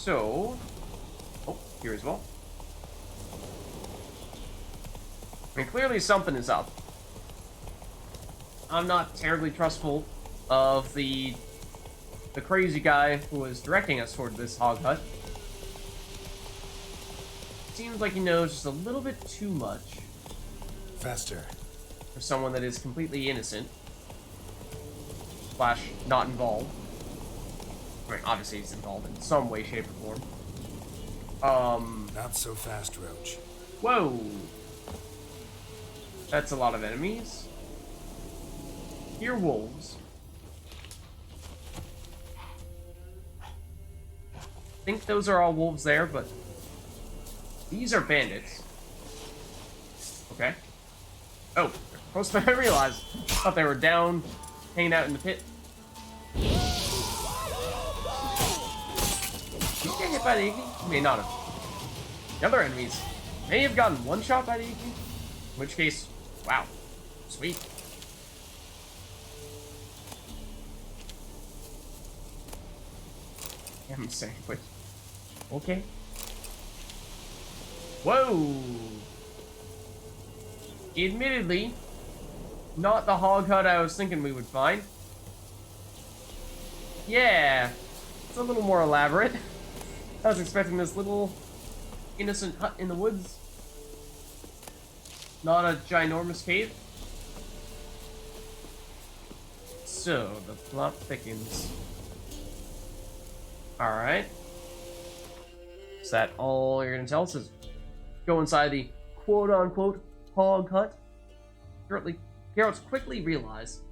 So... Oh, here as well. I mean, clearly something is up. I'm not terribly trustful of the crazy guy who was directing us toward this hog hut. Seems like he knows just a little bit too much. Faster. For someone that is completely innocent. Slash, not involved. I mean, obviously he's involved in some way, shape, or form. Not so fast, Roach. Whoa! That's a lot of enemies. Here, wolves. I think those are all wolves there, but these are bandits. Okay. Oh, close to I realized. Thought they were down, hanging out in the pit. Did you get hit by the Iggy? You may not have. The other enemies may have gotten one shot by the Iggy. In which case, wow. Sweet. I'm saying, but okay. Whoa! Admittedly, not the hog hut I was thinking we would find. Yeah, it's a little more elaborate. I was expecting this little innocent hut in the woods. Not a ginormous cave. So, the plot thickens. Alright. Is that all you're gonna tell us? Is go inside the quote-unquote hog hut? Geralt's quickly realized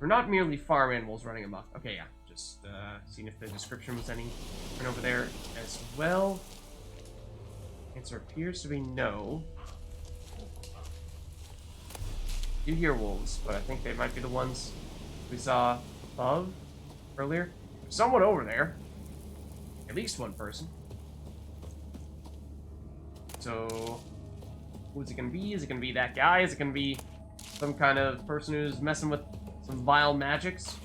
we're not merely farm animals running amok. Okay, yeah. Just seeing if the description was any right over there as well. Answer appears to be no. You hear wolves, but I think they might be the ones we saw above earlier. There's someone over there. At least one person. So, who's it gonna be? Is it gonna be that guy? Is it gonna be some kind of person who's messing with some vile magics?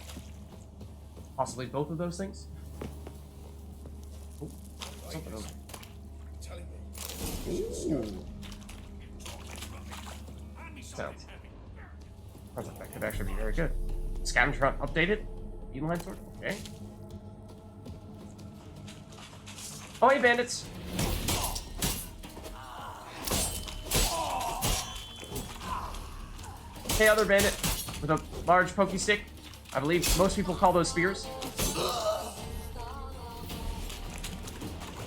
Possibly both of those things? Oh, something over. Ooh. Sounds like that could actually be very good. Scavenger hunt updated. Beeline sword. Okay. Oh, hey, bandits! Hey, other bandit with a large pokey stick. I believe most people call those spears.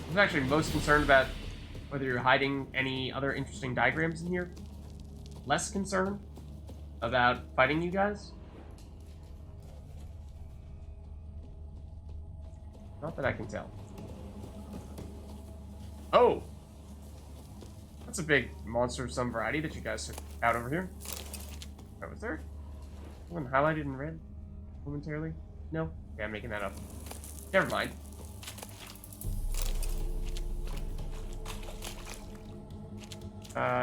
I'm actually most concerned about whether you're hiding any other interesting diagrams in here. Less concerned about fighting you guys. Not that I can tell. Oh! That's a big monster of some variety that you guys took out over here. What was there? One highlighted in red momentarily? No? Yeah, I'm making that up. Never mind.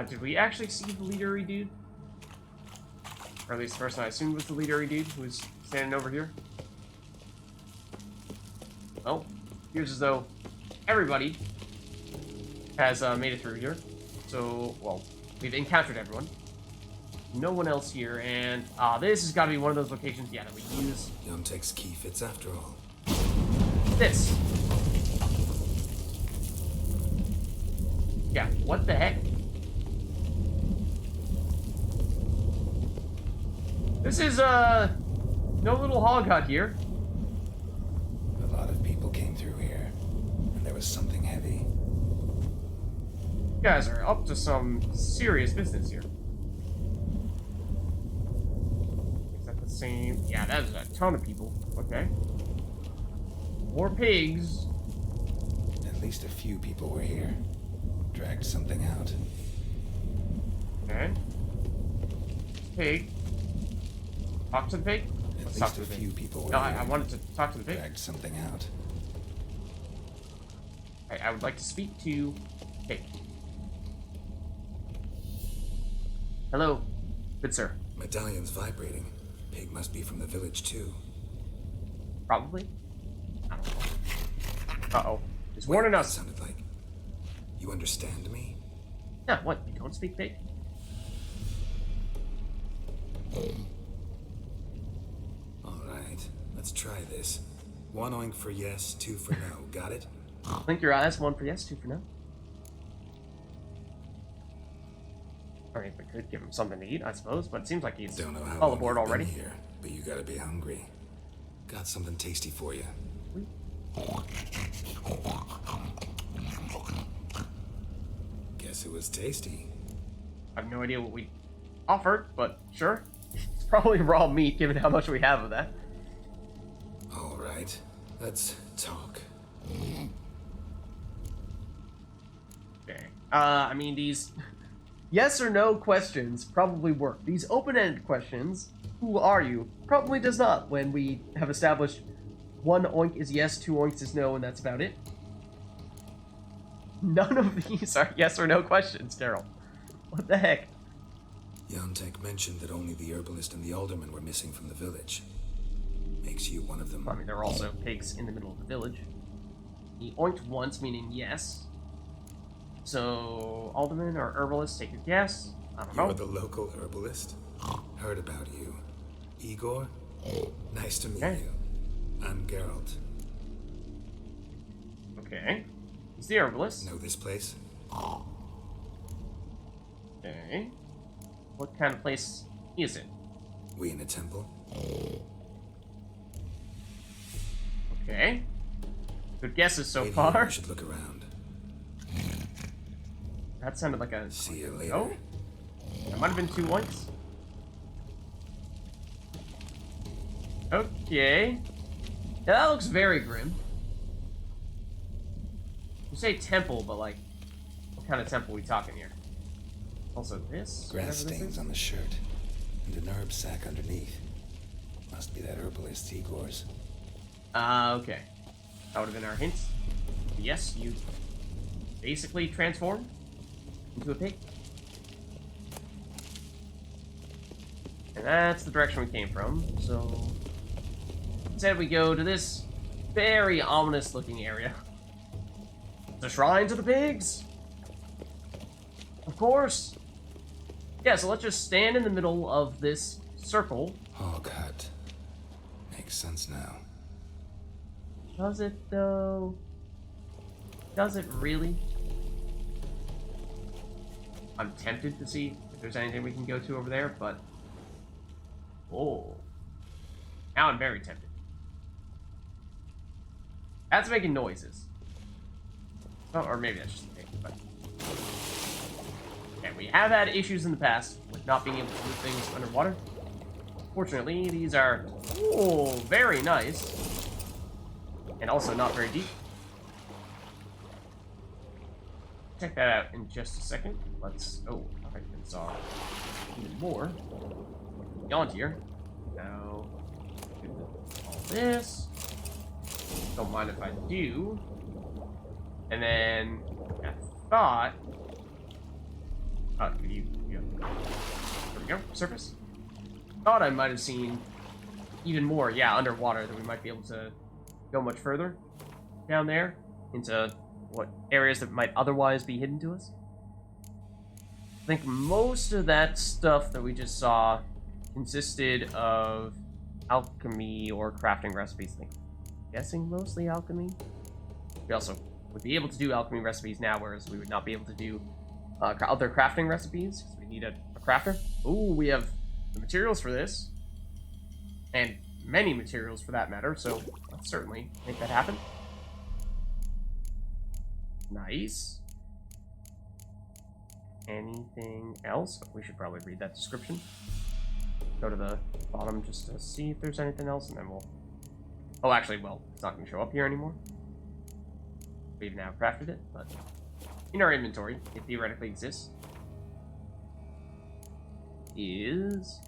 Did we actually see the leadery dude? Or at least the person I assumed was the leadery dude who was standing over here. Well, appears as though everybody has made it through here. So, well, we've encountered everyone. No one else here, and this has got to be one of those locations, yeah, that we use. Yomtek's key fits after all. This. Yeah, what the heck? This is, no little hog hut here. A lot of people came through here, and there was something heavy. You guys are up to some serious business here. Is that the same? Yeah, that is a ton of people. Okay. More pigs. At least a few people were here. Dragged something out. Okay. Pig. Talk to the pig? At Let's talk least to a the few pig. people were No, here. I wanted to talk to the pig. Dragged something out. I would like to speak to pig. Hello, good sir. Medallion's vibrating. Pig must be from the village too. Probably. Uh-oh. Just Wait, warning that us. sounded like... You understand me? Yeah, what? You don't speak pig? Alright, let's try this. 1 oink for yes, 2 for no. Got it? Blink your eyes, 1 for yes, 2 for no. Alright, we could give him something to eat, I suppose, but it seems like he's Don't know how all long aboard you've been already. here, but you gotta be hungry. Got something tasty for you. Guess it was tasty. I have no idea what we offered, but sure. It's probably raw meat, given how much we have of that. Alright, let's talk. Okay. I mean, these yes or no questions probably work. These open-ended questions, who are you, probably does not when we have established 1 oink is yes, 2 oinks is no, and that's about it. None of these are yes or no questions, Daryl. What the heck? Yontek mentioned that only the herbalist and the alderman were missing from the village. Makes you one of them. I mean, there are also pigs in the middle of the village. He oinked once, meaning yes. So, alderman or herbalist, take your guess. I don't know. You're the local herbalist? Heard about you. Igor? Nice to meet you. I'm Geralt. Okay. He's the herbalist. Know this place? Okay. What kind of place is it? We in a temple? Okay. Good guesses so Maybe far. we should look around. That sounded like a... See you later. Oh? That might have been 2 oinks. Okay. Yeah, that looks very grim. You say temple, but like, what kind of temple are we talking here? Also this? Grass whatever this stains is? on the shirt, and an herb sack underneath. Must be that herbalist Igor's. Okay. That would have been our hint. Yes, you basically transformed into a pig. And that's the direction we came from, so... Instead we go to this very ominous looking area. The shrine to the pigs! Of course! Yeah, so let's just stand in the middle of this circle. Hog hut. Makes sense now. Does it, though? Does it really? I'm tempted to see if there's anything we can go to over there, but... Oh. Now I'm very tempted. That's making noises. Oh, or maybe that's just me, but... Okay, we have had issues in the past with not being able to move things underwater. Fortunately, these are, oh, very nice. And also not very deep. Check that out in just a second. Let's, oh, alright, we saw even more. Beyond here. Now, do all this. Don't mind if I do. And then, I thought... Oh, you there we go, surface. Thought I might have seen even more, yeah, underwater, that we might be able to go much further down there into what areas that might otherwise be hidden to us. I think most of that stuff that we just saw consisted of alchemy or crafting recipes. I'm guessing mostly alchemy. We also would be able to do alchemy recipes now, whereas we would not be able to do other crafting recipes, because we need a crafter. Ooh, we have the materials for this. And many materials for that matter, so let's certainly make that happen. Nice. Anything else? We should probably read that description. Go to the bottom just to see if there's anything else, and then we'll... Oh, actually, well, it's not going to show up here anymore. We've now crafted it, but in our inventory, it theoretically exists. Is...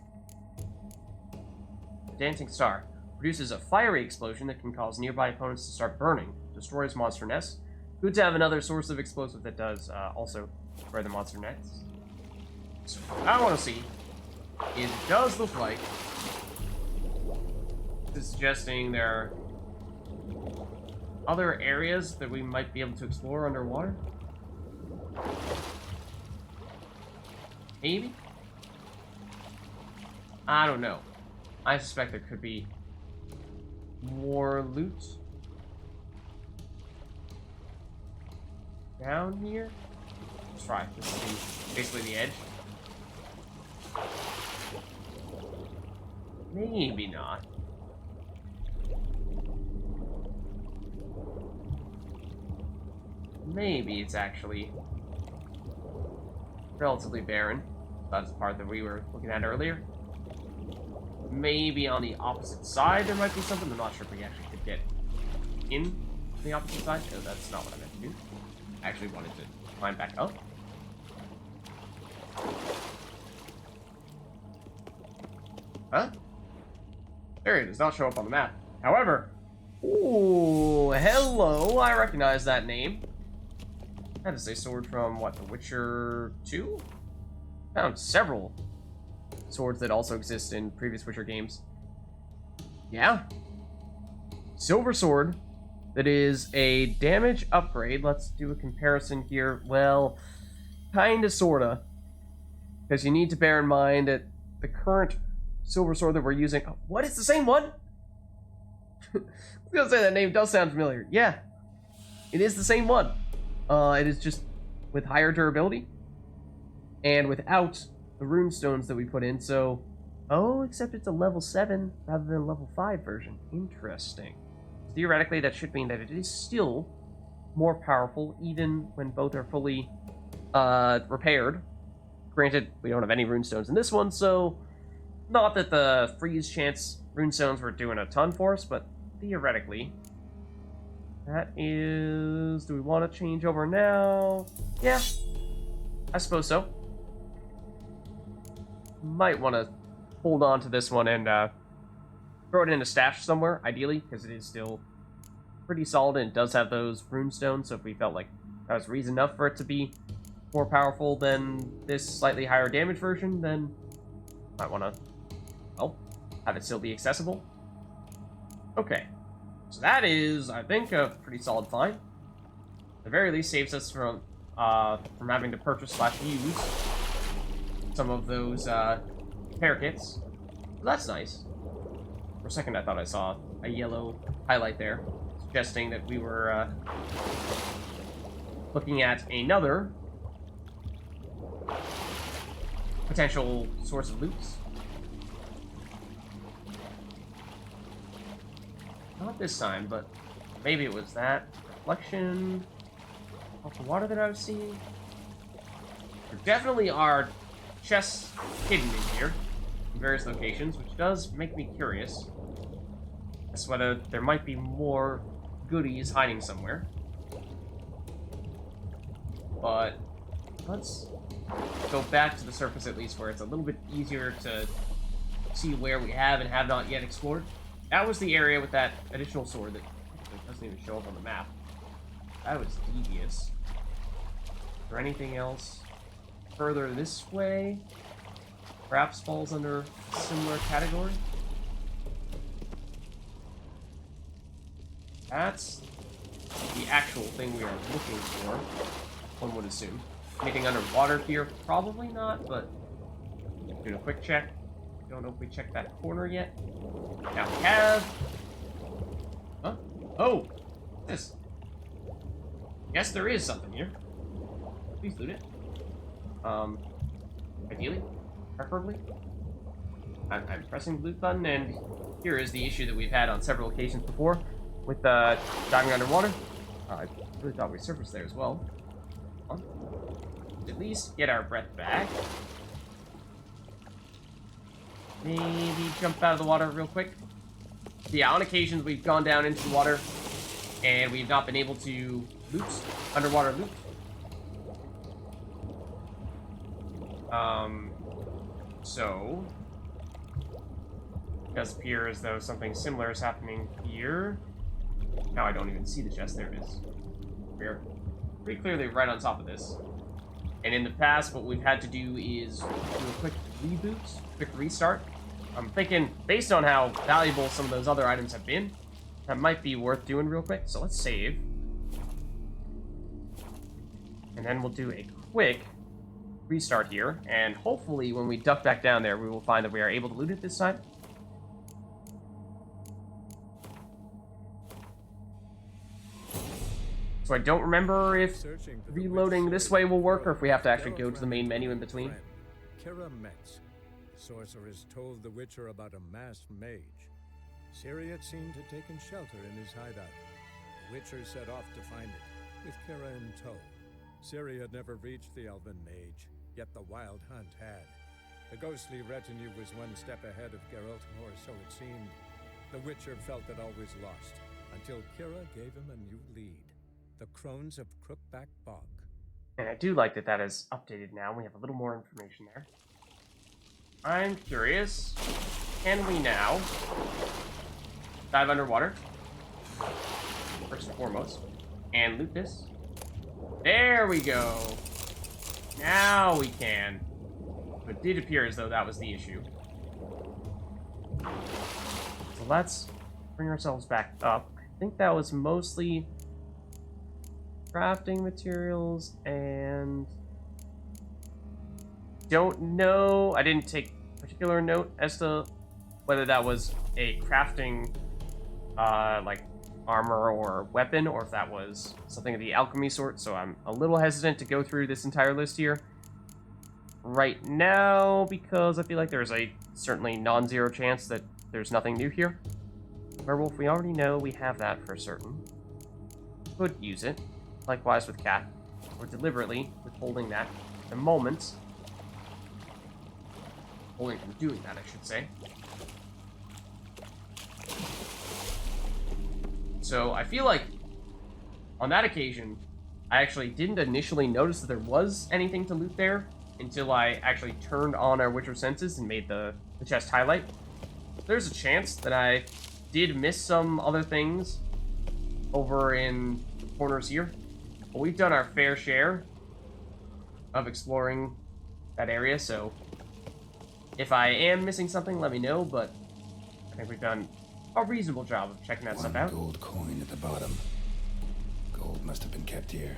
The Dancing Star. Produces a fiery explosion that can cause nearby opponents to start burning. Destroys monster nests. Good to have another source of explosive that does also destroy the monster nests. So what I want to see is it does look like it's suggesting there other areas that we might be able to explore underwater? Maybe? I don't know. I suspect there could be more loot down here. Let's try. This is basically the edge. Maybe not. Maybe it's actually relatively barren. That's the part that we were looking at earlier. Maybe on the opposite side there might be something. I'm not sure if we actually could get in the opposite side. No, that's not what I meant to do. I actually wanted to climb back up. Huh? There it does not show up on the map. However, ooh, hello, I recognize that name. That is a sword from, what, The Witcher 2? Found several swords that also exist in previous Witcher games. Yeah. Silver sword that is a damage upgrade. Let's do a comparison here. Well, kinda, sorta. Because you need to bear in mind that the current silver sword that we're using... Oh, what? It's the same one? I was gonna say that name does sound familiar. Yeah. It is the same one. It is just with higher durability. And without the rune stones that we put in, so... Oh, except it's a level 7 rather than a level 5 version. Interesting. Theoretically, that should mean that it is still more powerful, even when both are fully repaired. Granted, we don't have any rune stones in this one, so... Not that the freeze chance rune stones were doing a ton for us, but theoretically... That is... Do we want to change over now? Yeah. I suppose so. Might want to hold on to this one and throw it in a stash somewhere, ideally, because it is still pretty solid and it does have those rune stones, so if we felt like that was reason enough for it to be more powerful than this slightly higher damage version, then might want to, well, have it still be accessible. Okay. So that is, I think, a pretty solid find. At the very least, saves us from having to purchase / use some of those repair kits. So that's nice. For a second, I thought I saw a yellow highlight there, suggesting that we were looking at another potential source of loot. Not this time, but maybe it was that reflection off the water that I was seeing. There definitely are chests hidden in here in various locations, which does make me curious as to whether there might be more goodies hiding somewhere. But let's go back to the surface at least, where it's a little bit easier to see where we have and have not yet explored. That was the area with that additional sword that doesn't even show up on the map. That was devious. Is there anything else further this way? Perhaps falls under a similar category? That's the actual thing we are looking for, one would assume. Anything underwater here? Probably not, but doing a quick check. Don't know if we checked that corner yet. Now we have... Huh? Oh! What's this? Yes, there is something here. Please loot it. Ideally. Preferably. I'm pressing the loot button, and here is the issue that we've had on several occasions before with diving underwater. I really thought we surfaced there as well. At least get our breath back. Maybe jump out of the water real quick. Yeah, on occasions we've gone down into the water and we've not been able to loot, underwater loot. So it does appear as though something similar is happening here. Now I don't even see the chest. There it is. We're pretty clearly right on top of this. And in the past, what we've had to do is do a quick reboot, quick restart. I'm thinking, based on how valuable some of those other items have been, That might be worth doing real quick. So let's save. And then we'll do a quick restart here. And hopefully when we duck back down there, we will find that we are able to loot it this time. So I don't remember if reloading this way will work, or if we have to actually go to the main menu in between. Kira Metz. The sorceress told the Witcher about a masked mage. Syriot seemed to have taken shelter in his hideout. The Witcher set off to find it, with Kira in tow. Syriot never reached the elven mage, yet the wild hunt had. The ghostly retinue was one step ahead of Geralt, or so it seemed. The Witcher felt that all was lost, until Kira gave him a new lead. The Crones of Crookback Bog. And I do like that that is updated now. We have a little more information there. I'm curious, can we now dive underwater, first and foremost, and loot this? There we go. Now we can. It did appear as though that was the issue. So let's bring ourselves back up. I think that was mostly crafting materials, and don't know. I didn't take particular note as to whether that was a crafting like armor or weapon, or if that was something of the alchemy sort, so I'm a little hesitant to go through this entire list here right now, because I feel like there's a certainly non-zero chance that there's nothing new here. Werewolf, we already know we have that for certain. Could use it. Likewise with Cat. We're deliberately withholding that at the moment. Holding from doing that, I should say. So I feel like on that occasion, I actually didn't initially notice that there was anything to loot there until I actually turned on our Witcher senses and made the chest highlight. There's a chance that I did miss some other things over in the corners here. But we've done our fair share of exploring that area, so if I am missing something, let me know, but I think we've done a reasonable job of checking that stuff out. One gold coin at the bottom. Gold must have been kept here.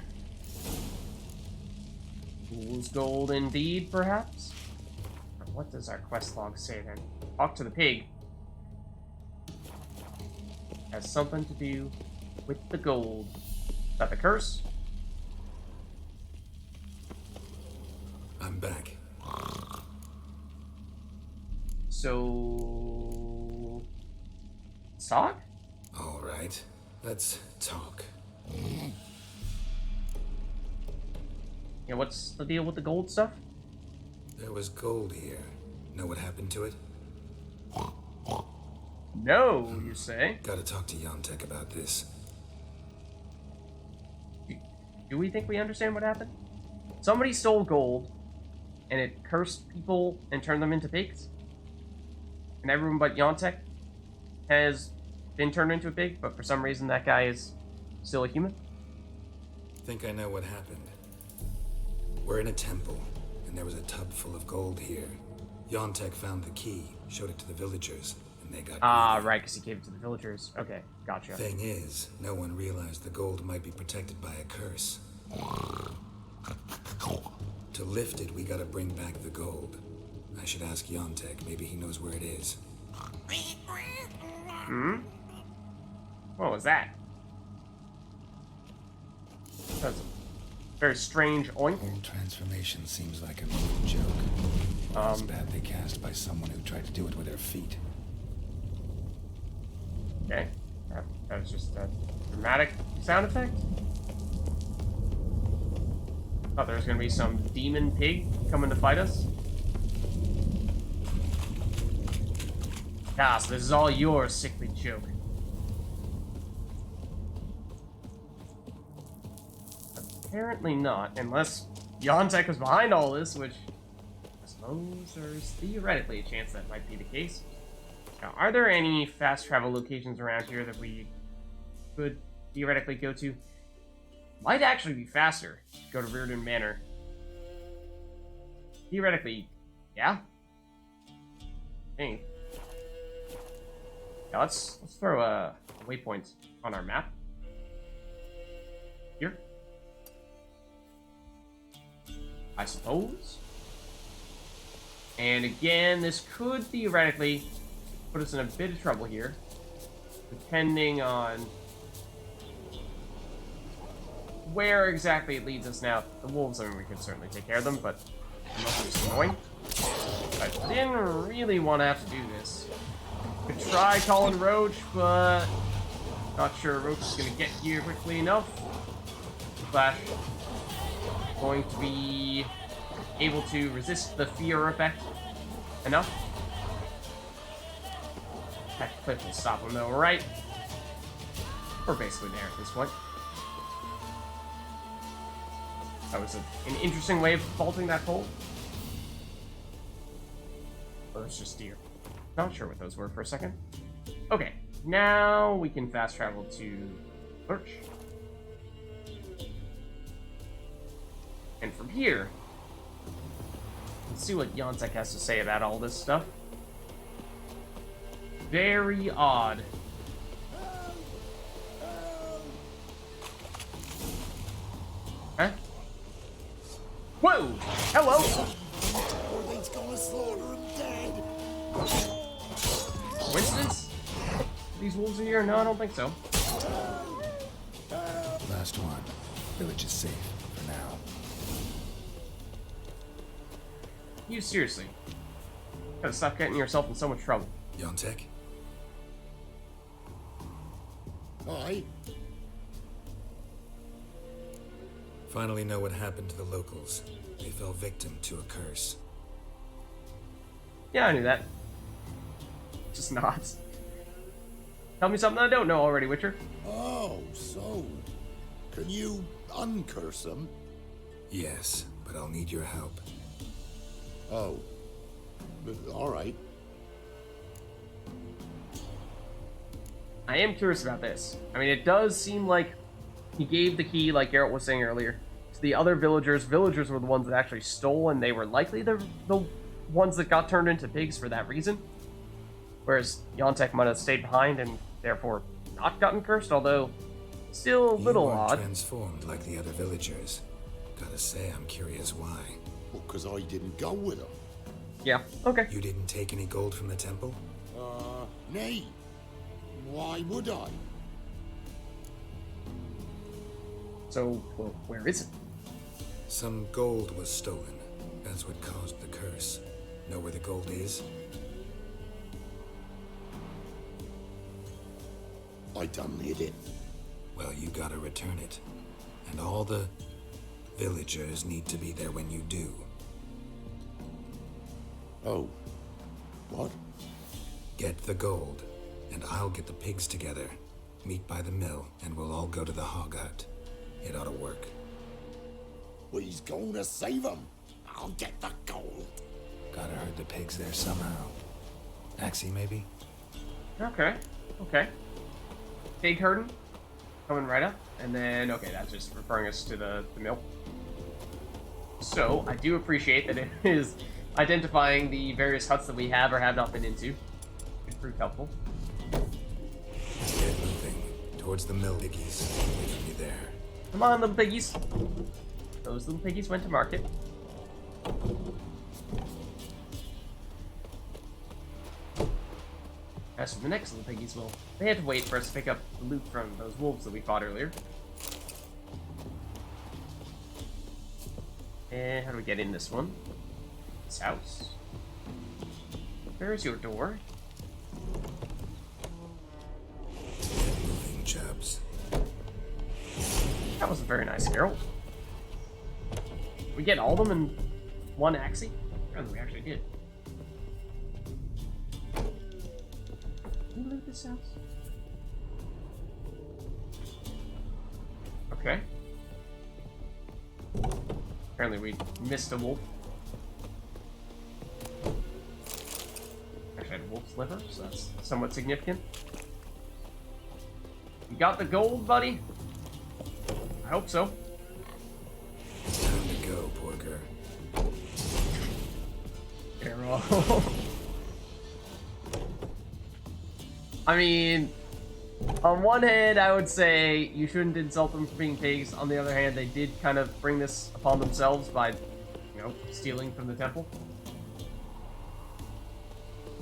Fool's gold indeed, perhaps? Or what does our quest log say then? Talk to the pig. Has something to do with the gold. Is that the curse? I'm back. So... Talk? All right, let's talk. Yeah, what's the deal with the gold stuff? There was gold here. Know what happened to it? No, you say? Gotta talk to Yontek about this. Do we think we understand what happened? Somebody stole gold, and it cursed people and turned them into pigs? And everyone but Yontek has been turned into a pig, but for some reason that guy is still a human? Think I know what happened. We're in a temple, and there was a tub full of gold here. Yontek found the key, showed it to the villagers, and they got greedy. Right, because he gave it to the villagers. Okay, gotcha. Thing is, no one realized the gold might be protected by a curse. To lift it, we gotta bring back the gold. I should ask Yontek, maybe he knows where it is. Hmm? What was that? That was a very strange oink. Old transformation seems like a moving joke. It's badly cast by someone who tried to do it with their feet. Okay. That was just a dramatic sound effect. Thought there was gonna be some demon pig coming to fight us. Ah, so this is all your sickly joke. Apparently not, unless Yontek was behind all this, which I suppose there's theoretically a chance that might be the case. Now, are there any fast travel locations around here that we could theoretically go to? Might actually be faster to go to Reardon Manor. Theoretically, yeah. I think. Now let's throw a waypoint on our map. Here. I suppose. And again, this could theoretically put us in a bit of trouble here, depending on where exactly it leads us now. The wolves, I mean, we could certainly take care of them, but unless it's annoying. I didn't really want to have to do this. Could try calling Roach, but not sure Roach is going to get here quickly enough. Flash going to be able to resist the fear effect enough. That cliff will stop him though, right? We're basically there at this point. That was an interesting way of vaulting that hole. Oh, it's just deer. Not sure what those were for a second. Okay, now we can fast travel to Lurch. And from here, let's see what Yontek has to say about all this stuff. Very odd. Huh? Whoa! Hello! Everything's gonna slaughter him dead. Coincidence? These wolves are here? No, I don't think so. Last one. Village is safe for now. You seriously gotta stop getting yourself in so much trouble. Yontek? Aye. Finally know what happened to the locals. They fell victim to a curse. Yeah, I knew that. Just not. Tell me something I don't know already, Witcher. Oh, so. Can you uncurse them? Yes, but I'll need your help. Oh. Alright. I am curious about this. I mean, it does seem like he gave the key, like Garrett was saying earlier, to the other villagers. Villagers were the ones that actually stole, and they were likely the ones that got turned into pigs for that reason. Whereas Yontek might have stayed behind and therefore not gotten cursed, although still a little You weren't odd. transformed like the other villagers. Gotta say, I'm curious why. Well, because I didn't go with them. Yeah, okay. You didn't take any gold from the temple? Nay. Why would I? So, well, where is it? Some gold was stolen. That's what caused the curse. Know where the gold is? I done hid it. Well, you gotta return it. And all the villagers need to be there when you do. Oh. What? Get the gold, and I'll get the pigs together. Meet by the mill, and we'll all go to the hog hut. It ought to work. Well, he's gonna save them. I'll get the gold. Gotta herd the pigs there somehow. Axie, maybe? Okay, okay. Pig herding, coming right up. And then, okay, that's just referring us to the mill. So, I do appreciate that it is identifying the various huts that we have or have not been into. It proved helpful. Get moving. Towards the mill, piggies. Wait for me there. Come on, little piggies. Those little piggies went to market. As for the next little piggies, well, they had to wait for us to pick up the loot from those wolves that we fought earlier. And how do we get in this one? This house. There's your door. Get moving, chaps. That was a very nice Herald. We get all of them in one axie? Rather, we actually did. Can you loot this house? Okay. Apparently we missed a wolf. Actually, I had a wolf's liver, so that's somewhat significant. You got the gold, buddy? I hope so. Time to go, Porker. Arrow. I mean, on one hand, I would say you shouldn't insult them for being pigs. On the other hand, they did kind of bring this upon themselves by, stealing from the temple.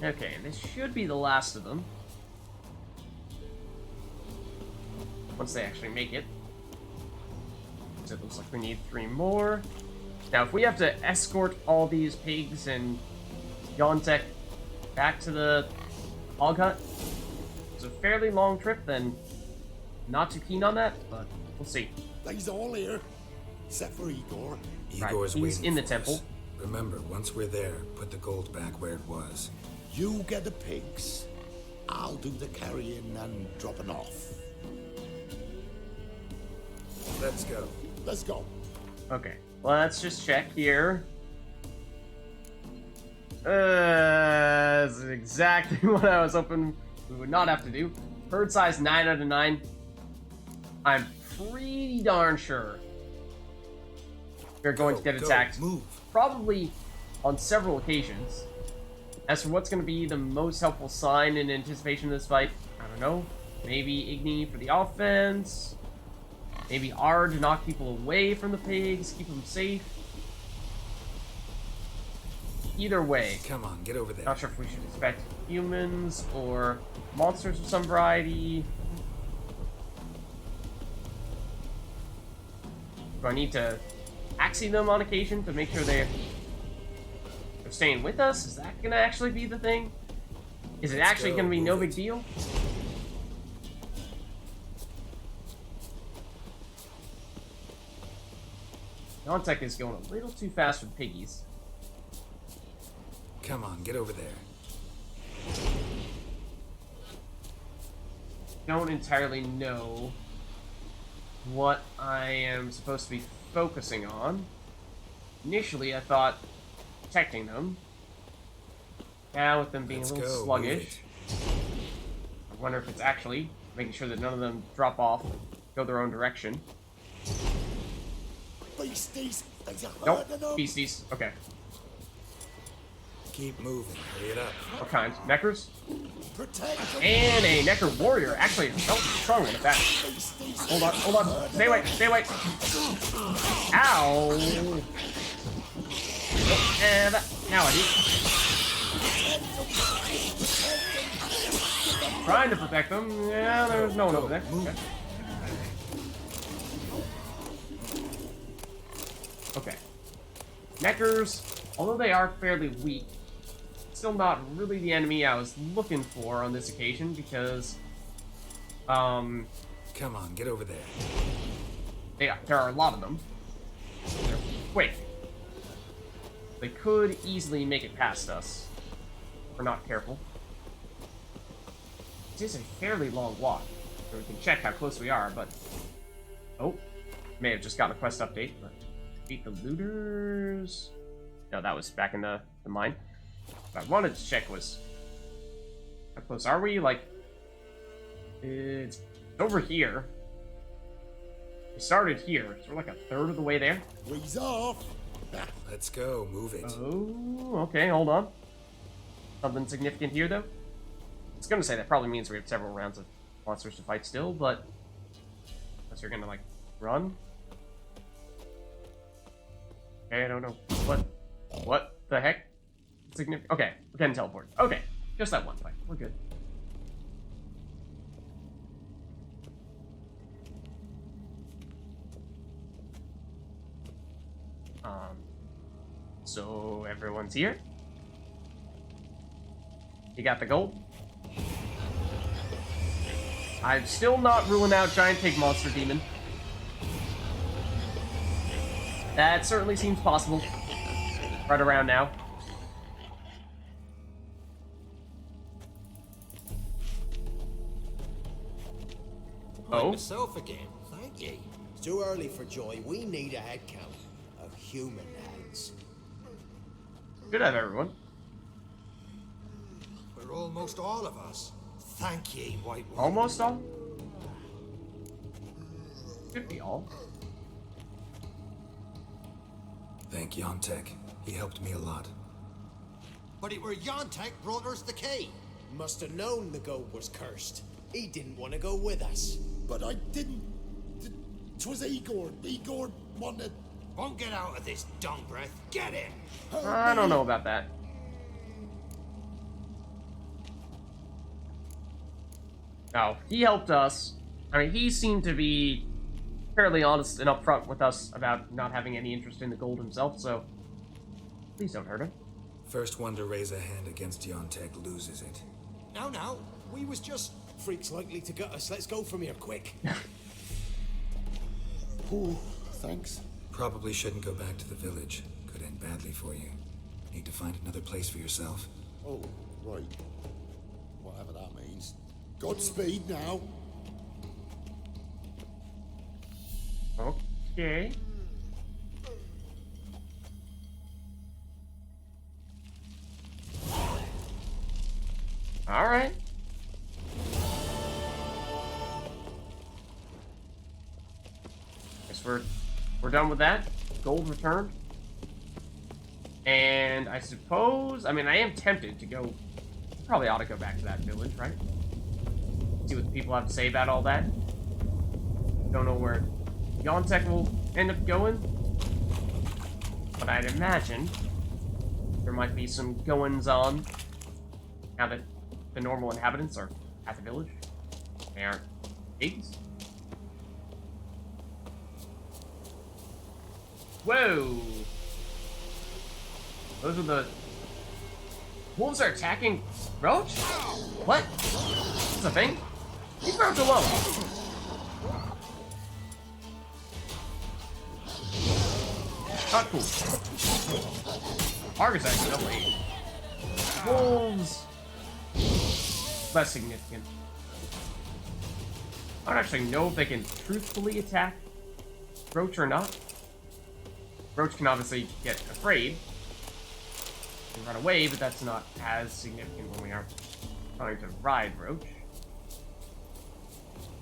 Okay, this should be the last of them. Once they actually make it. So it looks like we need 3 more. Now, if we have to escort all these pigs and Yontek back to the hog hut, it's a fairly long trip, then not too keen on that, but we'll see. They's all here, except for Igor. Igor's he's waiting in the for temple. us. Remember, once we're there, put the gold back where it was. You get the pigs. I'll do the carrying and dropping off. Let's go. Let's go. Okay, let's just check here. This is exactly what I was hoping we would not have to do. Herd size 9 out of 9. I'm pretty darn sure we're going to get attacked. Move. Probably on several occasions. As for what's going to be the most helpful sign in anticipation of this fight, I don't know. Maybe Igni for the offense. Maybe R to knock people away from the pigs, keep them safe. Either way. Come on, get over there. Not sure if we should expect humans or monsters of some variety. Do I need to axie them on occasion to make sure they're staying with us? Is that gonna actually be the thing? Is it actually gonna be no big deal? Nontech is going a little too fast with piggies. Come on, get over there. Don't entirely know what I am supposed to be focusing on. Initially, I thought protecting them. Now, with them being Let's a little go, sluggish, I wonder if it's actually making sure that none of them drop off, go their own direction. Beasties. There's a Nope, herd of them. beasties. Okay. Keep moving. Hurry it up. What kind? Neckers? Protect them. And a Necker warrior. Actually, felt strong with that. Beasties. Hold on. Stay away, stay away. Ow! Oh, and now I do. Trying to protect them. Yeah, there's no one over there. Okay. Okay. Neckers, although they are fairly weak, still not really the enemy I was looking for on this occasion because, Come on, get over there. there are a lot of them. They're quick. They could easily make it past us. If we're not careful. It is a fairly long walk, so we can check how close we are, but... Oh, may have just gotten a quest update, but... Beat the looters... No, that was back in the mine. What I wanted to check was... How close are we? Like... It's over here. We started here, so we're like a third of the way there. We's off. Let's go, move it. Oh, okay, hold on. Something significant here, though? I was gonna say that probably means we have several rounds of monsters to fight still, but... Unless you're gonna, like, run? Okay, I don't know. What the heck? Significant. Okay, we're getting teleported. Okay, just that one fight. We're good. So everyone's here. You got the gold? I'm still not ruling out Giant Pig Monster Demon. That certainly seems possible. Right around now. Oh? Myself again. Thank you. It's too early for joy. We need a head count of human heads. Good have everyone. We're almost all of us. Thank ye, White One. Almost all? Could be all. Thank Yontek. He helped me a lot. But it were Yontek brought us the key. Must have known the gold was cursed. He didn't want to go with us. But I didn't. 'Twas Igor. Igor wanted. Won't get out of this dung breath. Get in! I don't know about that. No, he helped us. I mean, he seemed to be fairly honest and upfront with us about not having any interest in the gold himself, so please don't hurt him. First one to raise a hand against Yontek loses it. No. We was just freaks likely to gut us. Let's go from here, quick. Ooh, thanks. Probably shouldn't go back to the village. Could end badly for you. Need to find another place for yourself. Oh, right. Whatever that means. Godspeed now. Okay. Alright. Guess we're done with that. Gold returned. And I suppose, I mean, I am tempted to go, probably ought to go back to that village, right? See what the people have to say about all that. Don't know where Yontek will end up going, but I'd imagine there might be some goings-on now that the normal inhabitants are at the village. They aren't pigs. Whoa! Those are the... Wolves are attacking Roach? What? This is a thing? Leave Roach alone! Not cool. Argus actually double 8. Wolves... less significant. I don't actually know if they can truthfully attack Roach or not. Roach can obviously get afraid and run away, but that's not as significant when we are trying to ride Roach.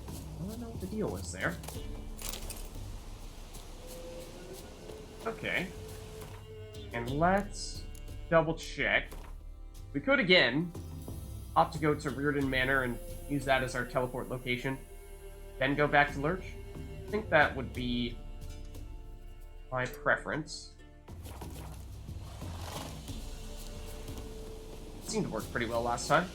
I don't know what the deal is there. Okay. And let's double check. We could again opt to go to Reardon Manor and use that as our teleport location, then go back to Lurch. I think that would be my preference. It seemed to work pretty well last time.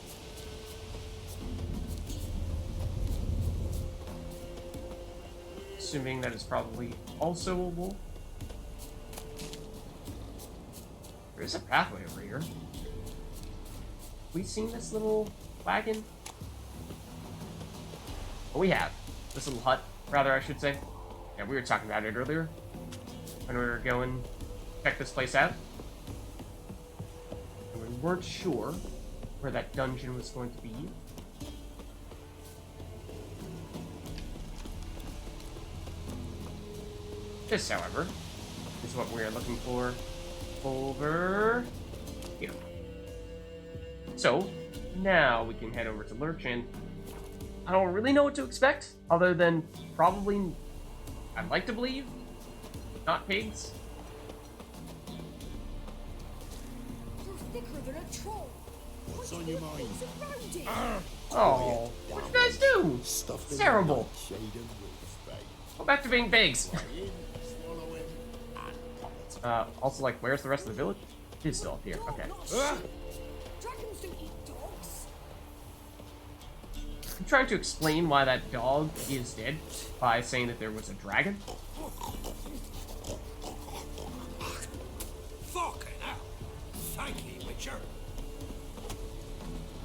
Assuming that it's probably also a wolf. There is a pathway over here. We seen this little wagon? Oh, we have. This little hut, rather, I should say. Yeah, we were talking about it earlier when we were going to check this place out. And we weren't sure where that dungeon was going to be. This, however, is what we're looking for over here. So, now we can head over to Lurch, and I don't really know what to expect, other than probably, I'd like to believe, not pigs. You're thicker than a troll. What's on your mind? Oh, what'd you guys do? Stuff It's terrible. Shade and wolf, babe. Go back to being pigs. In, swallow him, and pop it. Also, like, where's the rest of the village? It's still up here. Okay. Dragons don't eat dogs. I'm trying to explain why that dog is dead by saying that there was a dragon. Fucking hell. Thank you, Witcher.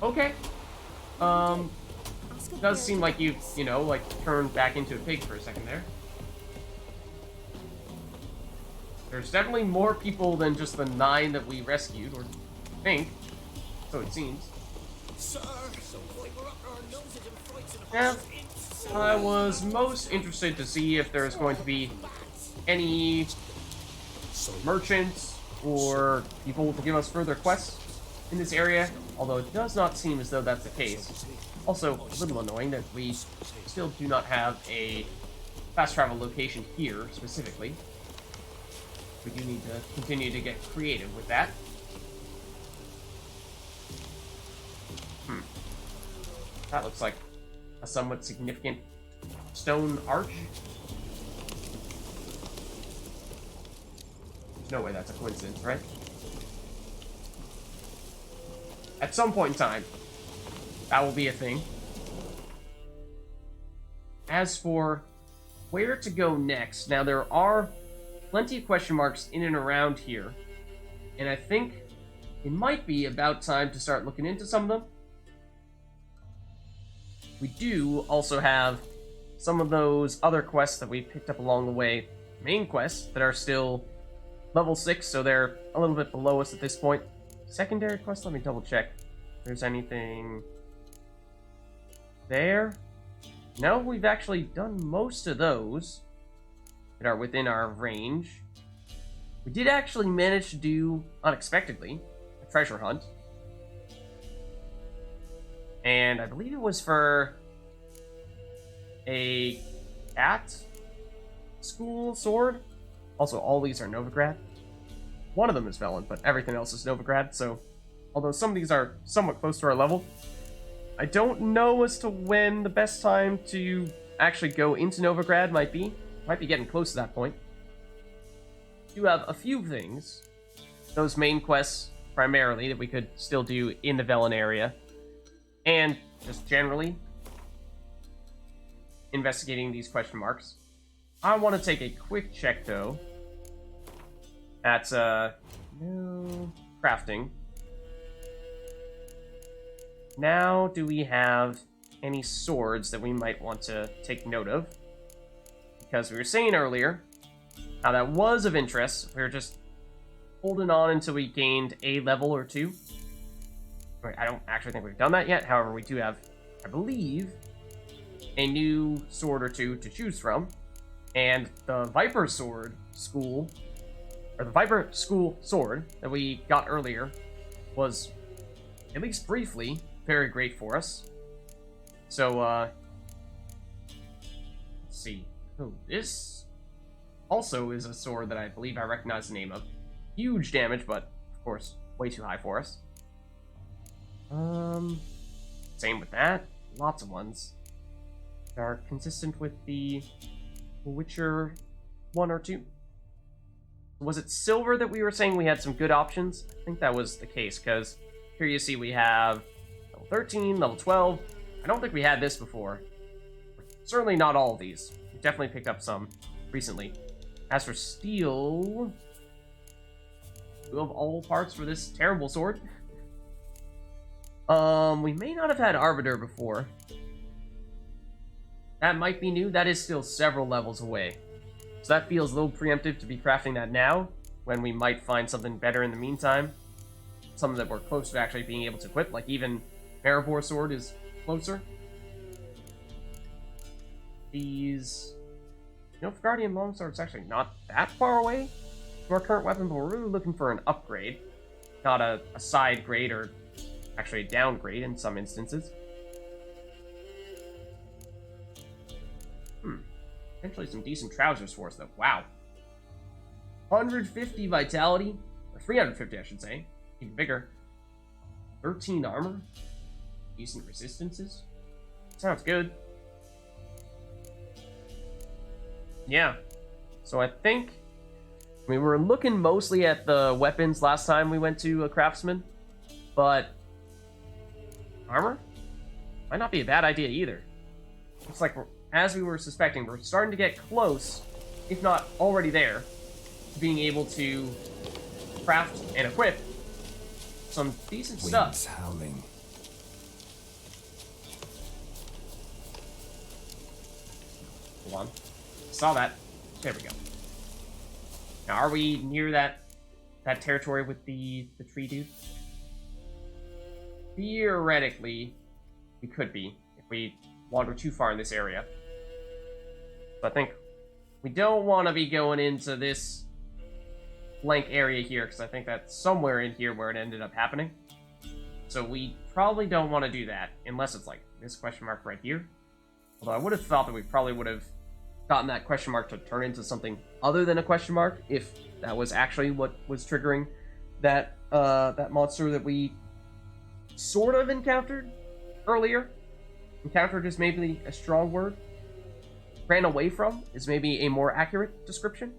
Okay. Does seem like you know, like, turned back into a pig for a second there. There's definitely more people than just the 9 that we rescued, or think. So it seems. Sir, so quick, we're up to our noses in fights and Yeah. horses. I was most interested to see if there's going to be any merchants or people to give us further quests in this area, although it does not seem as though that's the case. Also, a little annoying that we still do not have a fast travel location here, specifically. We do need to continue to get creative with that. That looks like a somewhat significant stone arch. No way that's a coincidence, right? At some point in time, that will be a thing. As for where to go next, now there are plenty of question marks in and around here, and I think it might be about time to start looking into some of them. We do also have some of those other quests that we picked up along the way, main quests, that are still level 6, so they're a little bit below us at this point. Secondary quests, let me double check if there's anything there. No, we've actually done most of those that are within our range. We did actually manage to do, unexpectedly, a treasure hunt. And I believe it was for a cat school sword. Also, all these are Novigrad. One of them is Velen, but everything else is Novigrad, so although some of these are somewhat close to our level, I don't know as to when the best time to actually go into Novigrad might be. Might be getting close to that point. We do have a few things, those main quests primarily, that we could still do in the Velen area, and just generally investigating these question marks. I want to take a quick check, though, at no crafting. Now, do we have any swords that we might want to take note of? Because we were saying earlier how that was of interest. We were just holding on until we gained a level or two. Wait, I don't actually think we've done that yet. However, we do have, I believe, a new sword or two to choose from. And the Viper Sword School, or the Viper School Sword that we got earlier, was, at least briefly, very great for us. So, let's see. Oh, this also is a sword that I believe I recognize the name of. Huge damage, but, of course, way too high for us. Same with that. Lots of ones that are consistent with the Witcher 1 or 2. Was it silver that we were saying we had some good options? I think that was the case, because here you see we have level 13, level 12. I don't think we had this before. Certainly not all of these. We definitely picked up some recently. As for steel, we have all parts for this terrible sword. We may not have had Arbiter before. That might be new. That is still several levels away. So that feels a little preemptive to be crafting that now, when we might find something better in the meantime. Something that we're close to actually being able to equip, like even Maribor Sword is closer. These Nilfgaardian Longsword's actually not that far away from our current weapon, but we're really looking for an upgrade. Not a side grade, or actually a downgrade in some instances. Potentially some decent trousers for us, though. Wow. 150 vitality, or 350, I should say. Even bigger. 13 armor. Decent resistances. Sounds good. Yeah. So I think we were looking mostly at the weapons last time we went to a craftsman, but armor might not be a bad idea either. Looks like as we were suspecting, we're starting to get close, if not already there, to being able to craft and equip some decent stuff. Winds howling. Hold on. Saw that. There we go. Now, are we near that territory with the tree dude? Theoretically, we could be if we wander too far in this area. But I think we don't want to be going into this blank area here, because I think that's somewhere in here where it ended up happening. So we probably don't want to do that, unless it's like this question mark right here. Although I would have thought that we probably would have gotten that question mark to turn into something other than a question mark, if that was actually what was triggering that that monster that we sort of encountered earlier. Encountered is maybe a strong word. Ran away from is maybe a more accurate description.